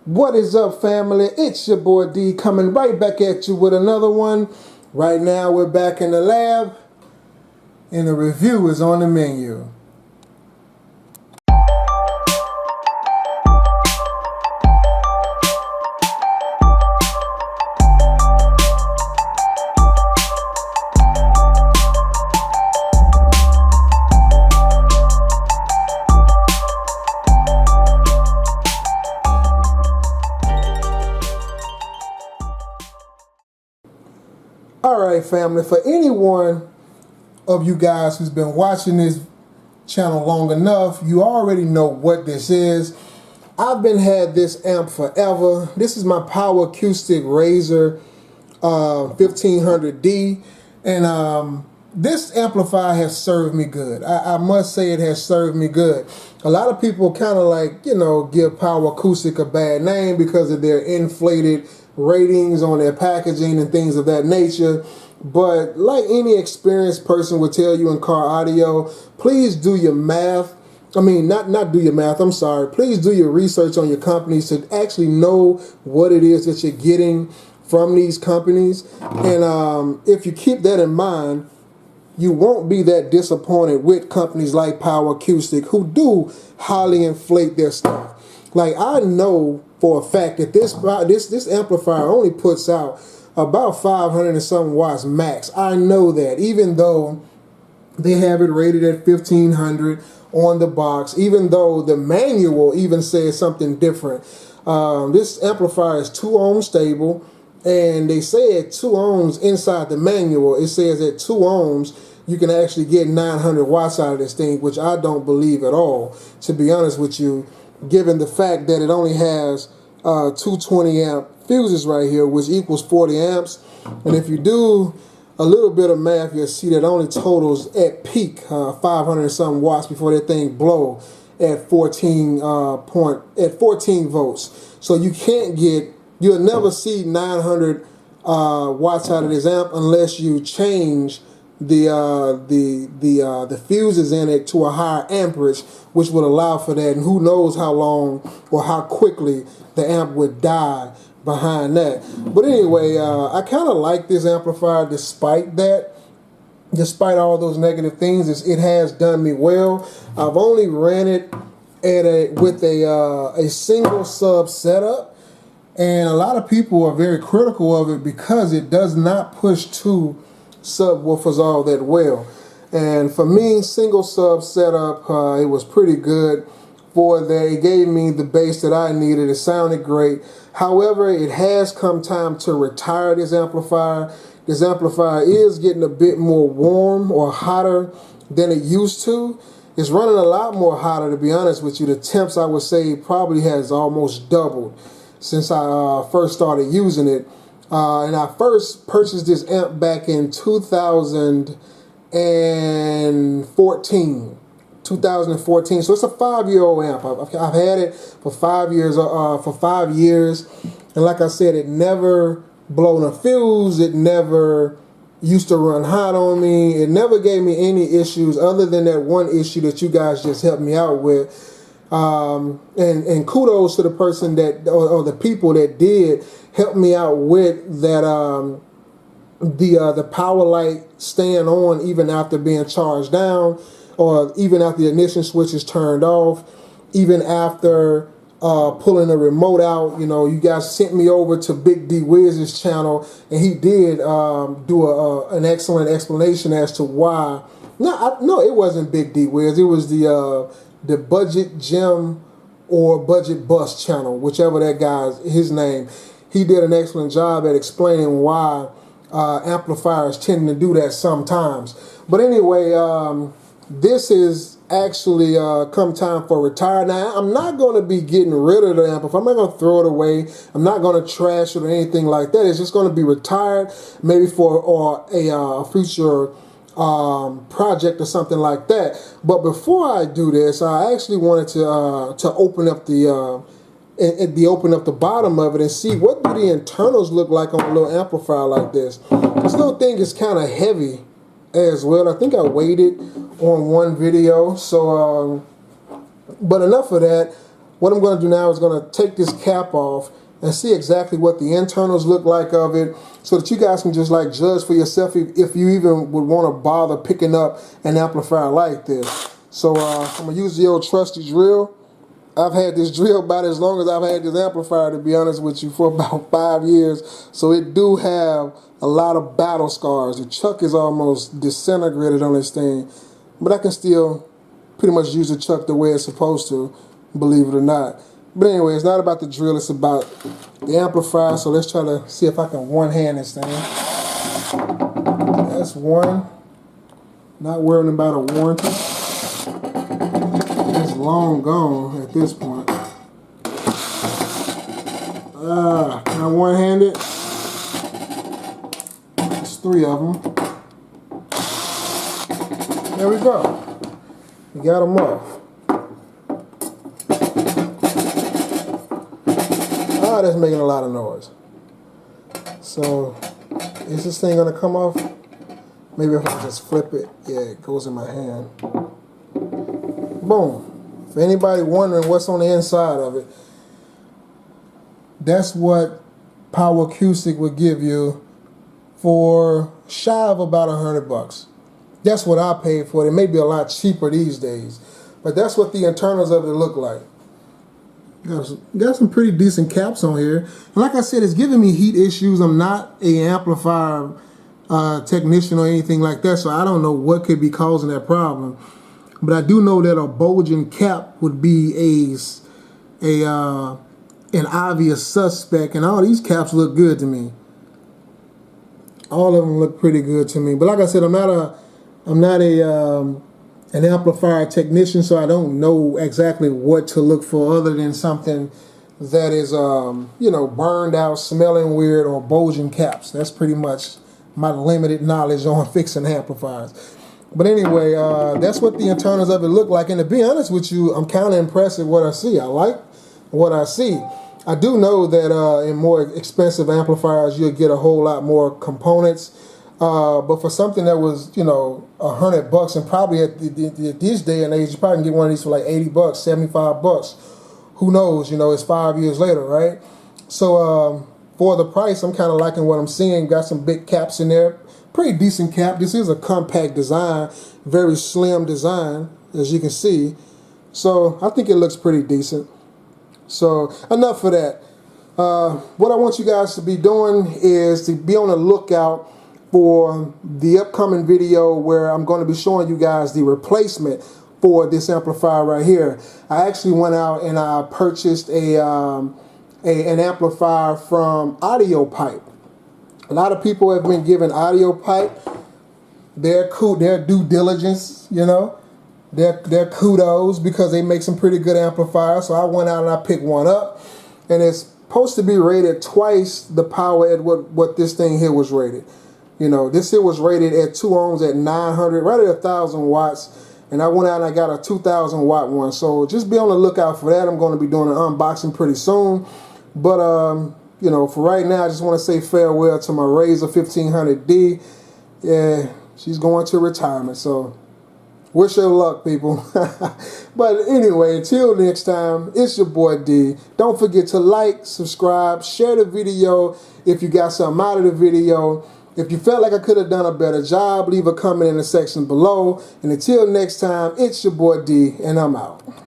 What is up, family? It's your boy D coming right back at you with another one. Right now we're back in the lab and the review is on the menu. Alright, family, for anyone of you guys who's been watching this channel long enough, you already know what this is. I've been had this amp forever. This is my Power Acoustik Razor 1500d, and this amplifier has served me good. I must say it has served me good. A lot of people kind of like, you know, give Power Acoustik a bad name because of their inflated ratings on their packaging and things of that nature. But like any experienced person would tell you in car audio, please do your math. I mean, not do your math, I'm sorry. Please do your research on your companies to actually know what it is that you're getting from these companies. And if you keep that in mind, you won't be that disappointed with companies like Power Acoustik who do highly inflate their stuff. Like, I know for a fact that this amplifier only puts out about 500 and something watts max. I know that, even though they have it rated at 1500 on the box, even though the manual even says something different. This amplifier is 2 ohm stable, and they say at 2 ohms inside the manual, it says at 2 ohms you can actually get 900 watts out of this thing, which I don't believe at all, to be honest with you, given the fact that it only has 220 amp fuses right here, which equals 40 amps. And if you do a little bit of math, you'll see that it only totals at peak 500 and something watts before that thing blow at 14 volts. So you'll never see 900 watts out of this amp unless you change the fuses in it to a higher amperage, which would allow for that. And who knows how long or how quickly the amp would die behind that. But anyway, I kind of like this amplifier despite that. Despite all those negative things, it has done me well. I've only ran it with a single sub setup, and a lot of people are very critical of it because it does not push 2 subwoofers all that well. And for me, single sub setup, it was pretty good for that. It gave me the bass that I needed. It sounded great. However, it has come time to retire this amplifier. This amplifier is getting a bit more warm or hotter than it used to. It's running a lot more hotter, to be honest with you. The temps, I would say, probably has almost doubled since I first started using it. And I first purchased this amp back in 2014. So it's a 5-year-old amp. I've had it for 5 years. And like I said, it never blown a fuse. It never used to run hot on me. It never gave me any issues other than that one issue that you guys just helped me out with. And kudos to the person that, or the people that did help me out with that, the power light staying on even after being charged down, or even after the ignition switch is turned off, even after pulling the remote out. You know, you guys sent me over to Big D Wiz's channel, and he did do an excellent explanation as to why. No, it wasn't Big D Wiz. It was the Budget Gem or Budget Bus channel, whichever that guy's his name. He did an excellent job at explaining why amplifiers tend to do that sometimes. But anyway, this is actually come time for retire. Now, I'm not going to be getting rid of the amplifier. I'm not going to throw it away. I'm not going to trash it or anything like that. It's just going to be retired, maybe for a future project or something like that. But before I do this, I actually wanted to open up open up the bottom of it and see what do the internals look like on a little amplifier like this. This little thing is kind of heavy as well. I think I weighed it on one video. So, but enough of that. what I'm going to do now is going to take this cap off and see exactly what the internals look like of it, so that you guys can just like judge for yourself if you even would want to bother picking up an amplifier like this. So I'm going to use the old trusty drill. I've had this drill about as long as I've had this amplifier, to be honest with you, for about 5 years. So it do have a lot of battle scars. The chuck is almost disintegrated on this thing, but I can still pretty much use the chuck the way it's supposed to, believe it or not. But anyway, it's not about the drill, it's about the amplifier. So let's try to see if I can one-hand this thing. That's one. Not worrying about a warranty. It's long gone at this point. Can I one-hand it? There's 3 of them. There we go. We got them off. That's making a lot of noise. So, is this thing gonna come off? Maybe if I just flip it, yeah, it goes in my hand. Boom. For anybody wondering what's on the inside of it, that's what Power Acoustik would give you for shy of about $100. That's what I paid for it. It may be a lot cheaper these days, but that's what the internals of it look like. Got some pretty decent caps on here. And like I said, it's giving me heat issues. I'm not an amplifier technician or anything like that, so I don't know what could be causing that problem. But I do know that a bulging cap would be an obvious suspect, and all these caps look good to me. All of them look pretty good to me. But like I said, I'm not an amplifier technician, so I don't know exactly what to look for other than something that is, you know, burned out, smelling weird, or bulging caps. That's pretty much my limited knowledge on fixing amplifiers. But anyway, that's what the internals of it look like. And to be honest with you, I'm kind of impressed with what I see. I like what I see. I do know that in more expensive amplifiers, you'll get a whole lot more components. But for something that was, you know, $100, and probably at this day and age, you probably can get one of these for like $80, $75. Who knows? You know, it's 5 years later, right? So for the price, I'm kind of liking what I'm seeing. Got some big caps in there. Pretty decent cap. This is a compact design, very slim design, as you can see. So I think it looks pretty decent. So enough for that. What I want you guys to be doing is to be on the lookout for the upcoming video where I'm going to be showing you guys the replacement for this amplifier right here. I actually went out and I purchased an amplifier from Audio Pipe. A lot of people have been giving Audio Pipe their due diligence, you know, their kudos, because they make some pretty good amplifiers. So I went out and I picked one up, and it's supposed to be rated twice the power at what this thing here was rated. You know, this here was rated at 2 ohms at 900, right at 1,000 watts. And I went out and I got a 2,000 watt one. So just be on the lookout for that. I'm going to be doing an unboxing pretty soon. But, you know, for right now, I just want to say farewell to my Razor 1500D. Yeah, she's going to retirement. So wish her luck, people. But anyway, until next time, it's your boy D. Don't forget to like, subscribe, share the video if you got something out of the video. If you felt like I could have done a better job, leave a comment in the section below. And until next time, it's your boy D, and I'm out.